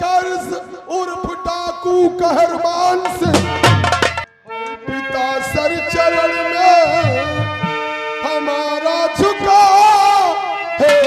कर्ज उर्फ डाकू कहरबान से पिता सर चरण में हमारा झुका है।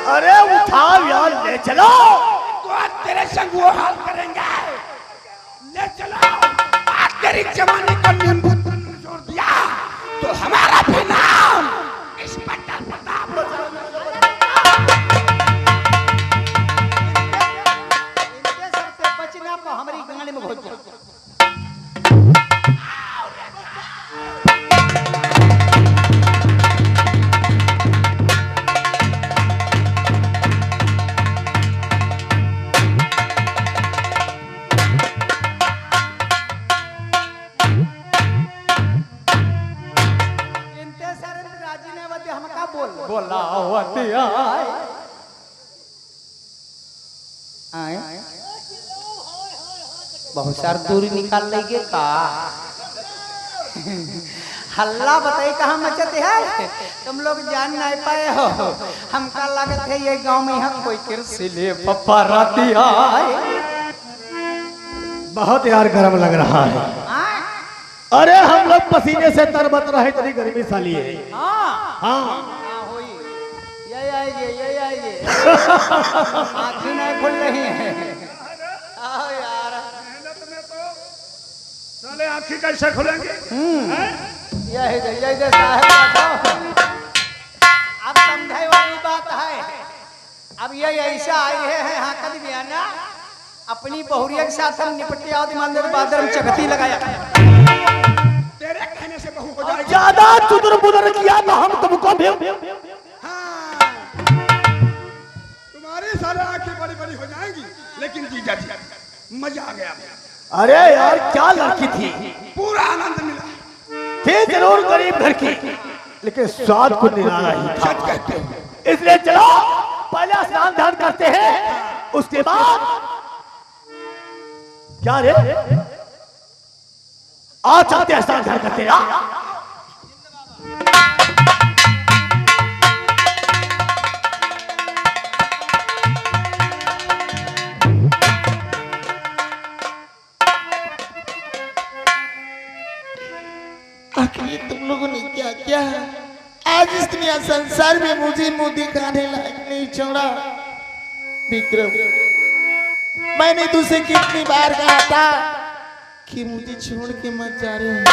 अरे उठाओ यार, ले चलो। तो आज तेरे संग वो हाल करेंगे, ले चलो। आज तेरी जवानी को नींबू छोड़ दिया तो हमारा भी नाम इस पट्टा प्रताप। इनके सबसे बचना को हमारी गंगली में घोट दो। बहुत सार दूरी निकाल लेंगे का हल्ला बताइए कहाँ मचते है, तुम लोग जान नहीं पाए हो। हमका लागत है ये गांव में यहाँ कोई किरसिले पप्पा राती आए। बहुत यार गर्म लग रहा है। अरे हम लोग पसीने से तरबतर रहे, इतनी गर्मी साली है। हाँ ये आइए आँखें नहीं खुल रही हैं। आओ यार, साले आँखें कैसे खुलेंगे? यही दे साहब, अब समझाई वाली बात है। अब ये ऐसा आई है यहाँ कभी भी आना अपनी बहुरिया के साथ हम निपटे आओ मंदिर बादर में चकती लगाया। तेरे कहने से बहू हो जाएगी। ज्यादा चुदर बुदर किया तो हम तुमको भी तुम्हारी सारे आंखें बड़ी बड़ी हो जाएंगी, लेकिन जीजा जी मजा आ गया। अरे यार क्या लड़की थी, पूरा आनंद मिला। थी जरूर गरीब घर की, लेकिन स्वाद को निराला ही था। सच कहते हो। इसलिए चलो पहले स्नान ध्यान करते हैं, उसके बाद क्या रे आज चलते हैं स्नान ध्यान करते हैं। आखिर तुम लोगों ने क्या किया? आज इस दुनिया संसार में मुझे मुंह दिखाने लायक नहीं छोड़ा। विक्रम, मैंने तुझसे कितनी बार कहा था कि मुझे छोड़ के मत जा रहे हो।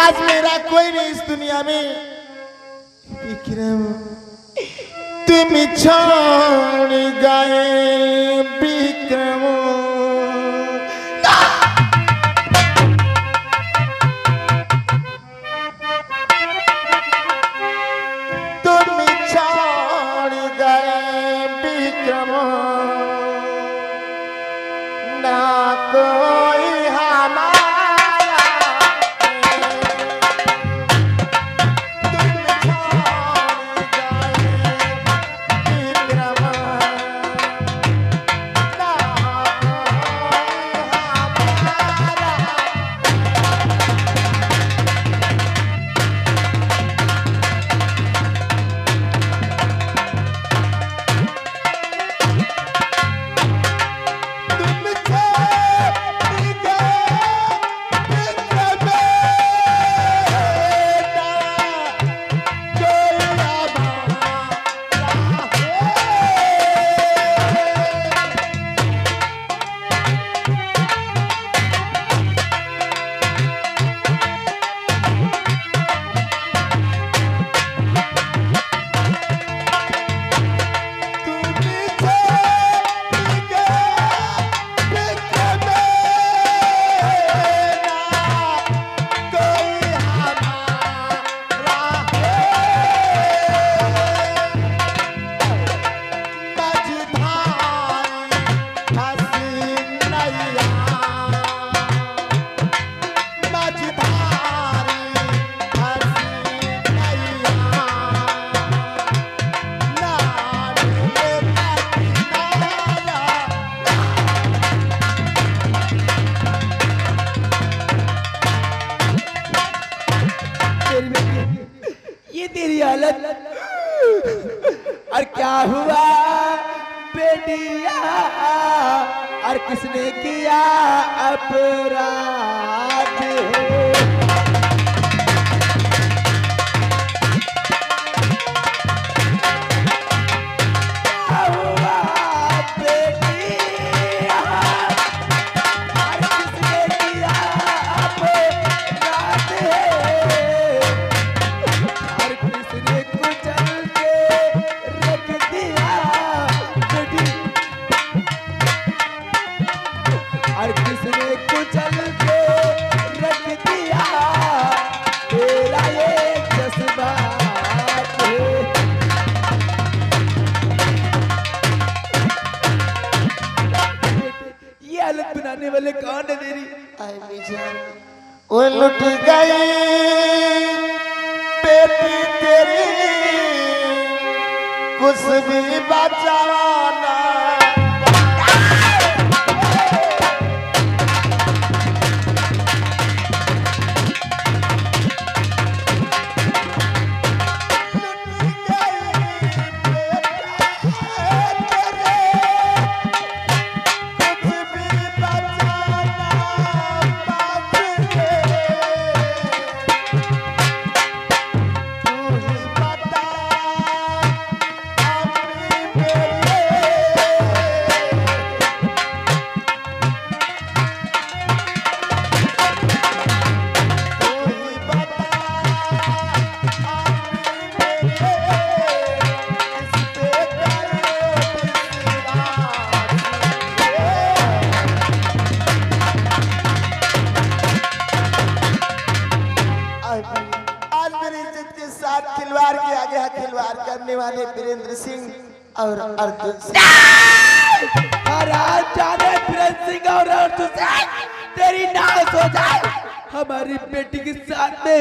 आज मेरा कोई नहीं इस दुनिया में। विक्रम, तुम छोड़ गए विक्रम। हालत और क्या हुआ बेटिया और किसने किया अपराध है वाले कौन है तेरी वो लुट गई बेटी तेरी कुछ भी बचाना खिलवाड़ के आगे खिलवाड़ करने वाले वीरेंद्र सिंह और अर्जुन सिंह वीरेंद्र सिंह और अर्जुन सिंह तेरी नाश हो जाए हमारी बेटी के साथ में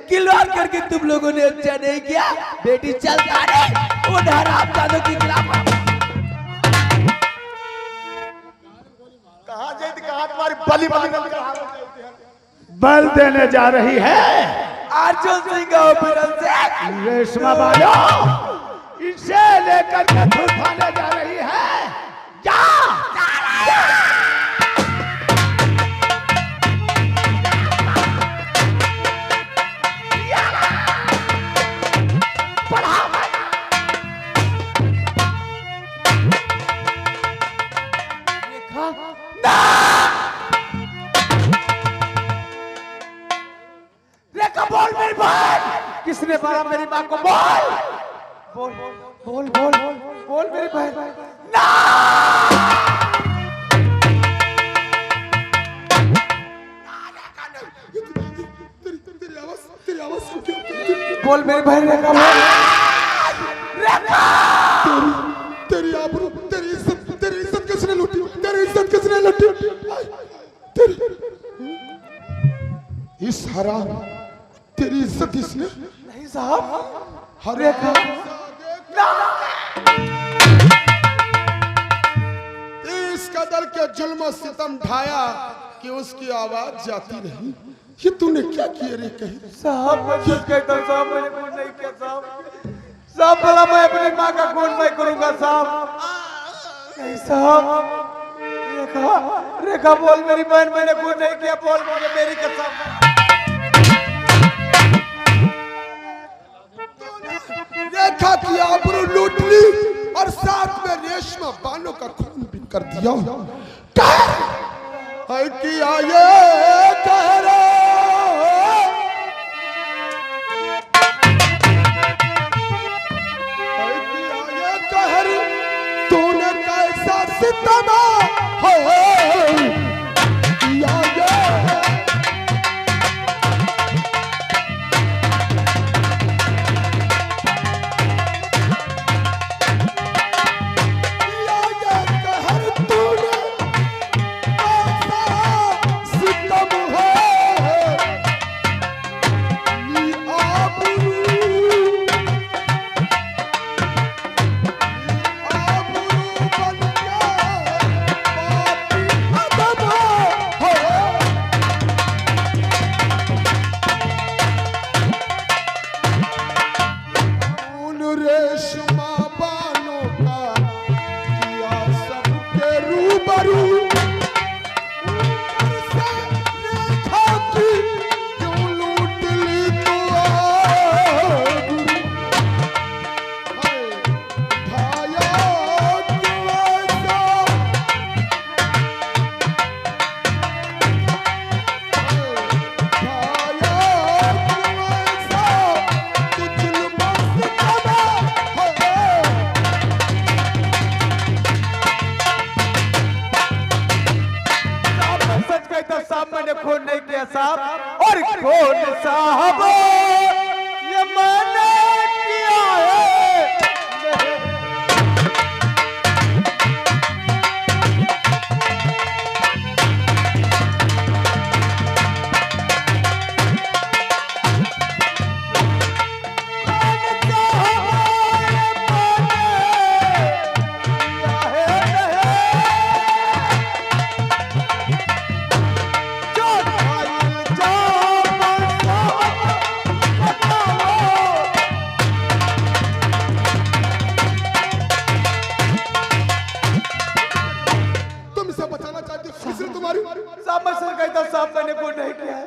खिलवाड़ करके तुम लोगों ने अच्छा नहीं किया बेटी चल उन हरामजादों के खिलाफ कहा जाए कहा तुम्हारी बलि बल देने जा रही है अर्जुन सिंह और रेशमा बालो इसे लेकर के धुलफाने जा रही है जा बोल मेरी बहन किसने मारा मेरी माँ को बोल बोल बोल बोल बोल मेरी बहन ना बोल मेरी बहन रेखा तेरी आबरू तेरी इज्जत किसने लूटी तेरी इज्जत किसने लूटी तेरी इस हराम तेरी इज्जत इसने नहीं साहब हरे इस कदर के जुल्म सितम ढाया कि उसकी आवाज जाती नहीं ये तूने क्या किया रे कहीं साहब मैं कुछ कहता हूँ साहब मैंने खून नहीं किया साहब बोला मैं अपनी माँ का खून मैं करूंगा साहब नहीं साहब रेखा बोल मेरी बहन मैंने खून नहीं किया बोल मुझे मेरी कसम रेखा की आबरू लूट ली और साथ में रेशमा बालों का खून भी कर दिया किया ये कह तूने कैसा सितमा हो किया ये कहर तूने कैसा सितमा साहब मैंने खून नहीं किया साहब, और खून साहब ये मैंने किया है। तुम इसे बचाना चाहती हो, इसलिए तुम्हारी साहब मैं सर कहता हूँ साहब मैंने खून नहीं किया है।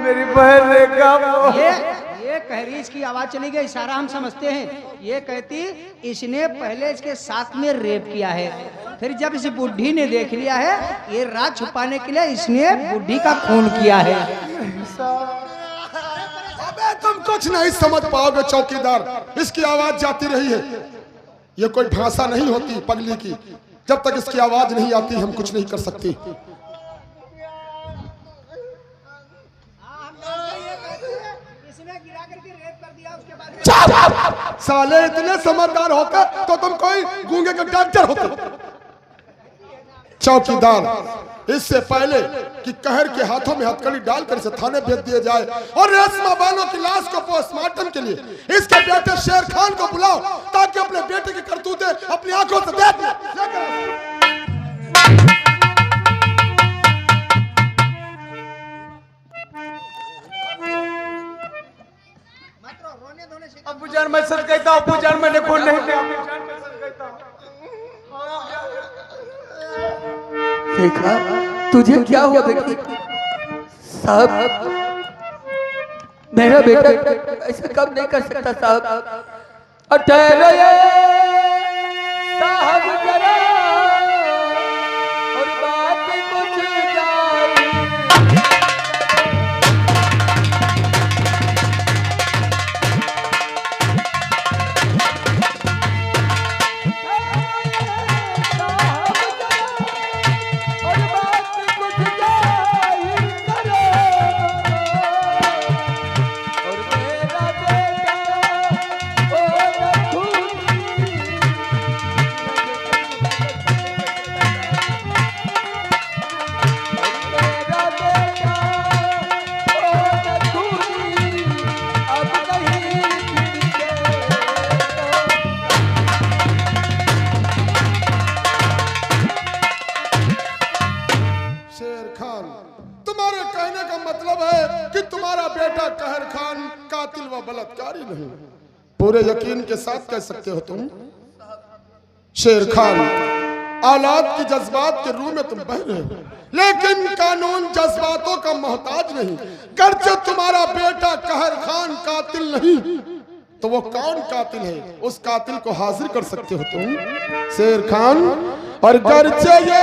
मेरी बहन रेखा ये कह रही, इसकी आवाज चली गई, इशारा हम समझते हैं। ये कहती इसने पहले इसके साथ में रेप किया है, फिर जब इस बुढ़ी ने देख लिया है ये राज छुपाने के लिए इसने बुढ़ी का खून किया है। अबे तुम कुछ नहीं समझ पाओगे चौकीदार, इसकी आवाज जाती रही है। ये कोई भाषा नहीं होती पगली की, जब तक इसकी आवाज नहीं आती हम कुछ नहीं कर सकते। साले इतने समझदार होते तो तुम कोई गूंगे के डॉक्टर होते। चौकीदार, इससे पहले कि कहर के हाथों में हथकड़ी डालकर इसे थाने भेज दिया जाए और रेशमा बानो की लाश को पोस्टमार्टम के लिए इसके बेटे शेर खान को बुलाओ, ताकि अपने बेटे की करतूतें अपनी आंखों से देख ले। अबू जान मैं सच कहता हूँ, अबू जान मैंने खून नहीं किया। देखा तुझे क्या हुआ बेटी? साहब मेरा बेटा ऐसा कब नहीं कर सकता साहब। और ठहरो साहब जरा, और बात कुछ जाए। बलात्कारी नहीं, पूरे यकीन के साथ कह सकते हो तुम। शेर खान, औलाद की जज्बात के रूह में तुम बह रहे हो, लेकिन कानून जज्बातों का मोहताज नहीं। गर्चे तुम्हारा बेटा कहर खान कातिल नहीं, तो वो कौन कातिल है, उस कातिल को हाजिर कर सकते हो तुम शेर खान। और गर्चे ये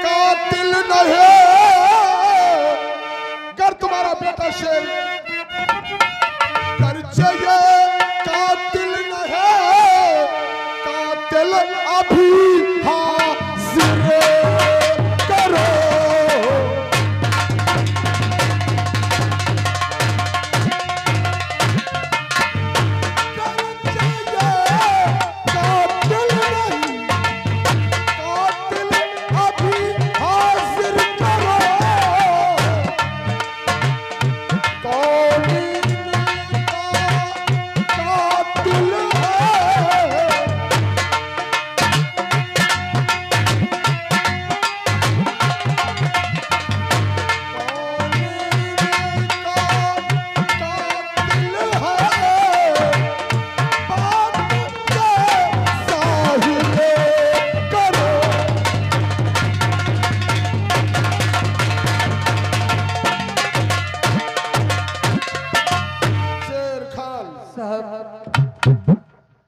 कातिल नहीं, कर तुम्हारा बेटा शेर, गर्चे ये कातिल नहीं, कातिल अभी हाजिर करो।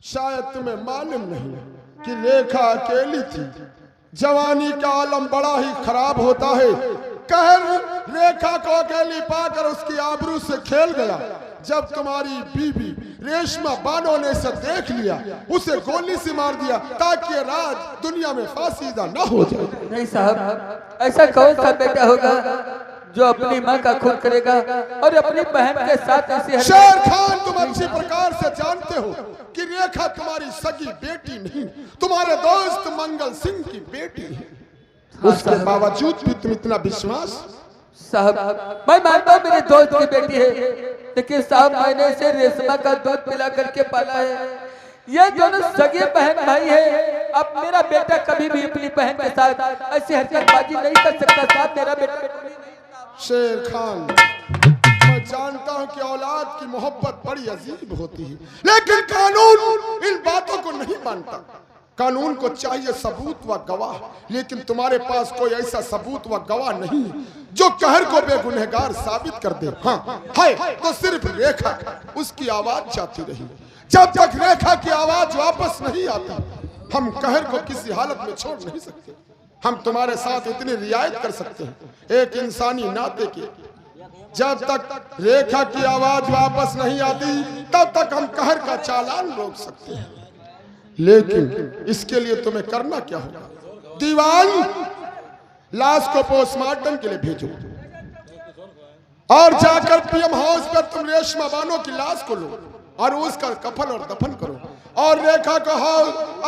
शायद तुम्हें मालूम नहीं कि रेखा अकेली थी। जवानी का आलम बड़ा ही खराब होता है। कहर रेखा को अकेली पाकर उसकी आबरू से खेल गया। जब तुम्हारी बीवी रेशमा बानो ने इसे देख लिया, उसे गोली से मार दिया ताकि ये राज दुनिया में फासीदा न हो जाए। नहीं साहब, ऐसा कौन सा बेटा होगा जो अपनी माँ का खून करेगा और अपनी बहन के साथ ऐसी शेर खान, तुम अच्छी प्रकार से जानते हो कि रेखा तुम्हारी सगी बेटी नहीं, तुम्हारे दोस्त मंगल सिंह की बेटी है। उसके बावजूद भी तुम इतना विश्वास। साहब, मैं मानता हूँ मेरे दोस्त की बेटी है, लेकिन साहब मैंने इसे रेशमा का दूध पिला करके पाला है। ये दोनों सगे बहन भाई है। अब मेरा बेटा कभी भी अपनी बहन के साथ ऐसी हरकतबाजी नहीं कर सकता साहब। मेरा बेटा शेर खान, मैं जानता हूं कि औलाद की मोहब्बत बड़ी अजीब होती है, लेकिन कानून इन बातों को नहीं मानता। कानून को चाहिए सबूत व गवाह, लेकिन तुम्हारे पास कोई ऐसा सबूत व गवाह नहीं जो कहर को बेगुनहगार साबित कर दे। हाँ है तो सिर्फ रेखा, उसकी आवाज जाती रही। जब तक रेखा की आवाज वापस नहीं आती, हम कहर को किसी हालत में छोड़ नहीं सकते। हम तुम्हारे साथ इतनी रियायत कर सकते हैं एक इंसानी नाते के, जब तक रेखा की आवाज वापस नहीं आती तब तक हम कहर का चालान रोक सकते हैं। लेकिन इसके लिए तुम्हें करना क्या होगा? दीवान, लाश को पोस्टमार्टम के लिए भेजो और जाकर पीएम हाउस पर तुम रेशमा बानो की लाश को लो और उसका कफन और दफन करो और रेखा को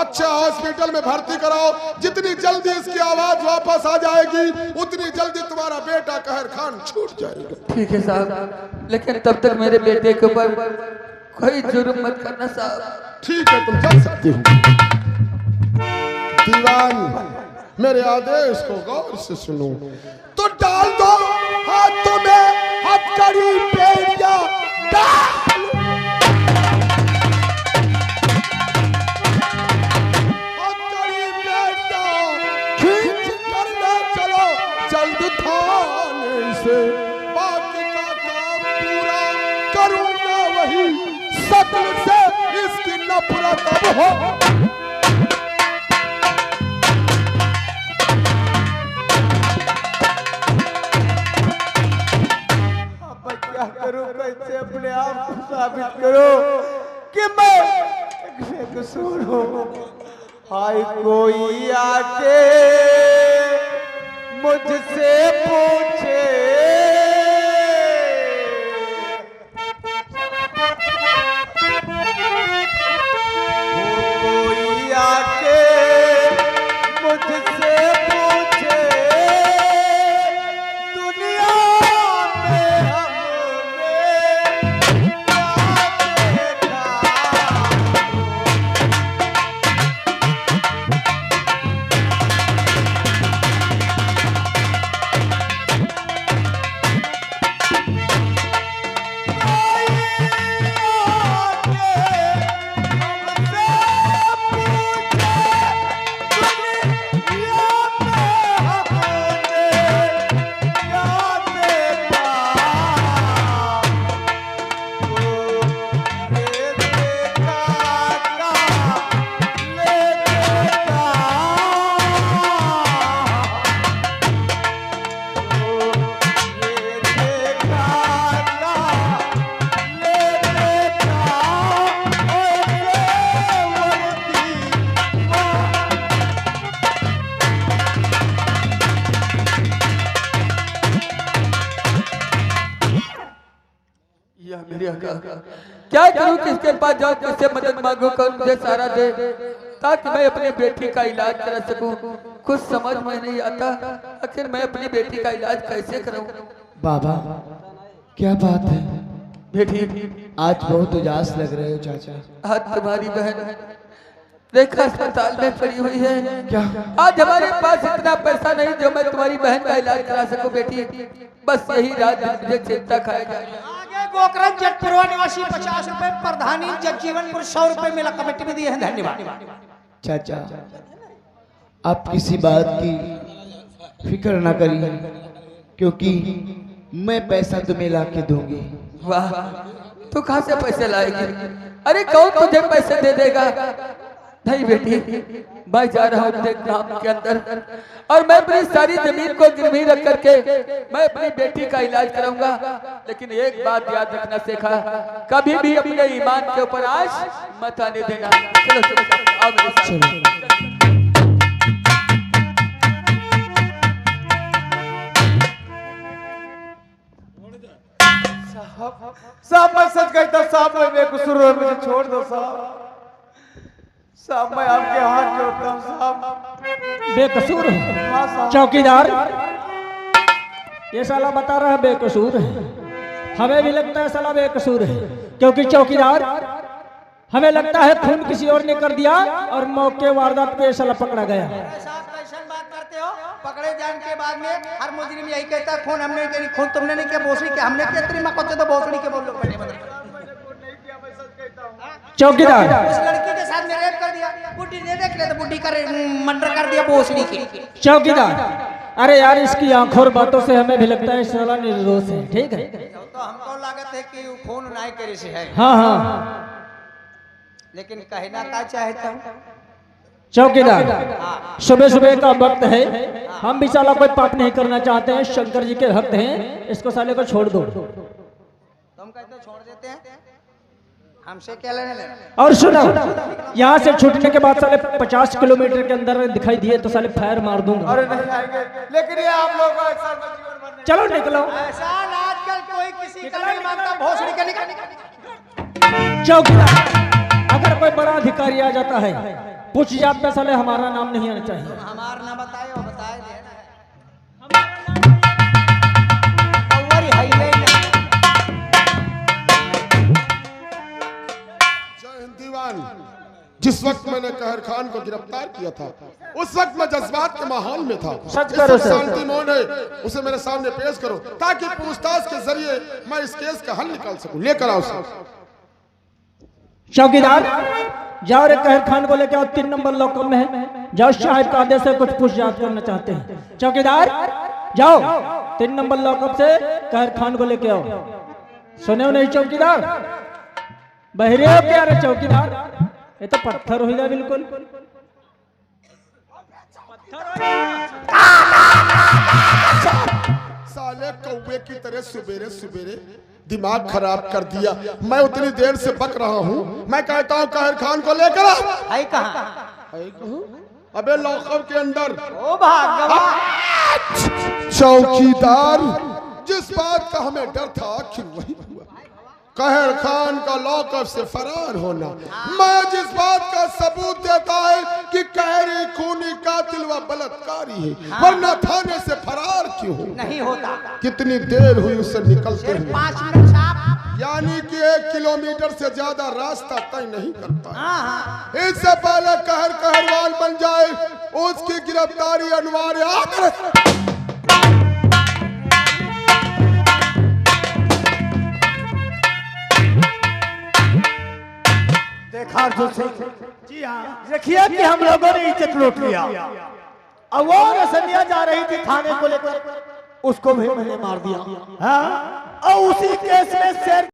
अच्छे हॉस्पिटल में भर्ती कराओ। जितनी जल्दी इसकी आवाज वापस आ जाएगी उतनी जल्दी तुम्हारा बेटा कहर खान छूट जाएगा। ठीक है साहब, लेकिन तब तक मेरे बेटे के ऊपर कोई जुर्म मत करना साहब। ठीक है, तुम जा सकते हो। दीवान, मेरे आदेश को गौर से सुनो। तो डाल दो हाथों में हथकड़ी, बेड़िया डाल दो। हथकड़ी बेड़िया खींच कर ले चलो जल्द थाने से, बाकी का काम पूरा करूंगा वही, सतल से इसकी नफरत अब हो। क्या करूं, कैसे अपने आप को साबित करूं कि मैं बेकसूर हूं। हाय कोई आके मुझसे पूछे, कोई आके मुझसे पूछे, दुनिया में हमने क्या क्या करूं, किसके पास जाऊं, किससे मदद मांगू, कौन मुझे सहारा दे ताकि मैं अपनी बेटी का इलाज करा सकूं। कुछ समझ में नहीं आता, आखिर मैं अपनी बेटी का इलाज कैसे करूं। बाबा, क्या बात है? बेटी, आज बहुत उदास लग रहे हो चाचा। आज तुम्हारी बहन रेखा अस्पताल में पड़ी हुई है। क्या? आज हमारे पास इतना पैसा नहीं जो मैं तुम्हारी बहन का इलाज करा सकूं बेटी। बस यही रात मुझे चिंता खाए जा रही है। गोकरण जटपुरवा निवासी 50 रुपए, प्रधानी जगजीवनपुर 100 रुपए मेला कमेटी में दिए हैं, धन्यवाद। चाचा, आप किसी बात की फिक्र ना करिए, क्योंकि मैं पैसा तुम्हें ला के दूंगी। वाह, तू कहाँ से पैसे लाएगी? अरे कौन तुझे पैसे दे देगा? नहीं बेटी, मैं जा रहा हूँ अपने ग्राम के अंदर और मैं अपनी सारी जमीन को गिरवी रख करके मैं अपनी बेटी का इलाज कराऊंगा। लेकिन एक बात याद रखना सीखा, कभी भी अपने ईमान के ऊपर आँच मत आने देना। चलो चलो आओ मेरे साथ। साहब मैं सच कहता हूँ, साहब मैं बेकसूर हूँ, मुझे छोड़ दो साहब। साहब मैं आपके हाथ जोड़ता हूँ साहब। बेकसूर है हाँ साहब। चौकीदार, ये साला बता रहा है बेकसूर है। हमें भी लगता है साला बेकसूर है, क्योंकि चौकीदार हमें लगता है खून किसी और ने कर दिया और मौके वारदात पे साला पकड़ा गया। साहब कैसन बात करते हो? पकड़े जाने के बाद में हर मुजरिम यही कहता है खून हमने नहीं, खून तुमने नहीं किया, भोसड़ी के हमने किया, तेरी माँ को तो भोसड़ी के बोल लो पहले बता। चौकीदार उस लड़की के साथ में रेप कर दिया, बुड्ढी ने देख लिया तो बुड्ढी का मर्डर कर दिया भोसड़ी के। चौकीदार, अरे यार इसकी आंखों और बातों से हमें भी लगता है साला निर्दोष है। ठीक है, तो हमको लागत है कि खून नहीं करे से है। हाँ हाँ लेकिन कहना क्या चाहता हूँ चौकीदार, सुबह सुबह का वक्त है, हम भी साला कोई पाप नहीं करना चाहते हैं, शंकर जी के भक्त हैं, इसको साले को छोड़ दो। तुम कहते हो छोड़ देते हैं, हमसे क्या लेने लेना। और सुनो, यहाँ से छूटने के बाद साले 50 किलोमीटर के अंदर दिखाई दिए तो साले फायर मार दूंगा। अरे नहीं आएंगे, लेकिन ये आप लोग का ऐसा जीवन बनने चलो निकलो। ऐसा आजकल कोई किसी का नहीं मानता, भोसड़ी का निकल। चौकीदार, अगर कोई बड़ा अधिकारी आ जाता है पूछ जात में साले हमारा नाम नहीं आना चाहिए। हमारा ना बताए और बताए दे दीवान। जिस वक्त मैंने कहर खान को गिरफ्तार किया था उस वक्त मैं जज्बात के माहौल में था। सच करो सर। शांति मोहन है, उसे मेरे सामने पेश करो ताकि पूछताछ के जरिए मैं इस केस का हल निकाल सकूं। लेकर आओ सर। चौकीदार जाओ रे, कहर खान को लेके आओ, 3 नंबर लॉकअप में है। जाओ, साहब का आदेश से कुछ पूछताछ करना चाहते हैं। चौकीदार जाओ, 3 नंबर लॉकअप से कहर खान को लेके आओ। सुने हो नहीं चौकीदार? बहरे हो क्या रे चौकीदार? ये तो पत्थर हो गया बिल्कुल। साले कौवे की तरह सुबेरे सुबेरे दिमाग खराब कर दिया। मैं उतनी देर से बक रहा हूँ, मैं कहता हूँ कहर खान को लेकर आओ। है कहाँ? अबे लॉकअप के अंदर। ओ भाग चौकीदार, जिस बात का हमें डर था आखिर वही हुआ। कहर खान का लॉकअप से फरार होना, मैं जिस बात का सबूत देता है कि कहरी खूनी कातिल व बलात्कारी है, वरना थाने से फरार क्यों हो? नहीं होता। कितनी देर हुई उससे निकलते हुए? 5 मिनट साहब। यानी कि 1 किलोमीटर से ज्यादा रास्ता तय नहीं कर पाया। हाँ। इससे पहले कहर कहरवान बन जाए उसकी गिरफ्तारी अनिवार्य। देखा जी हाँ, देखिए कि हम लोगों ने इज्जत लूट लिया। अब वो रसनिया जा रही थी थाने को लेकर, उसको भी मैंने मार दिया। हाँ, और उसी केस में शेर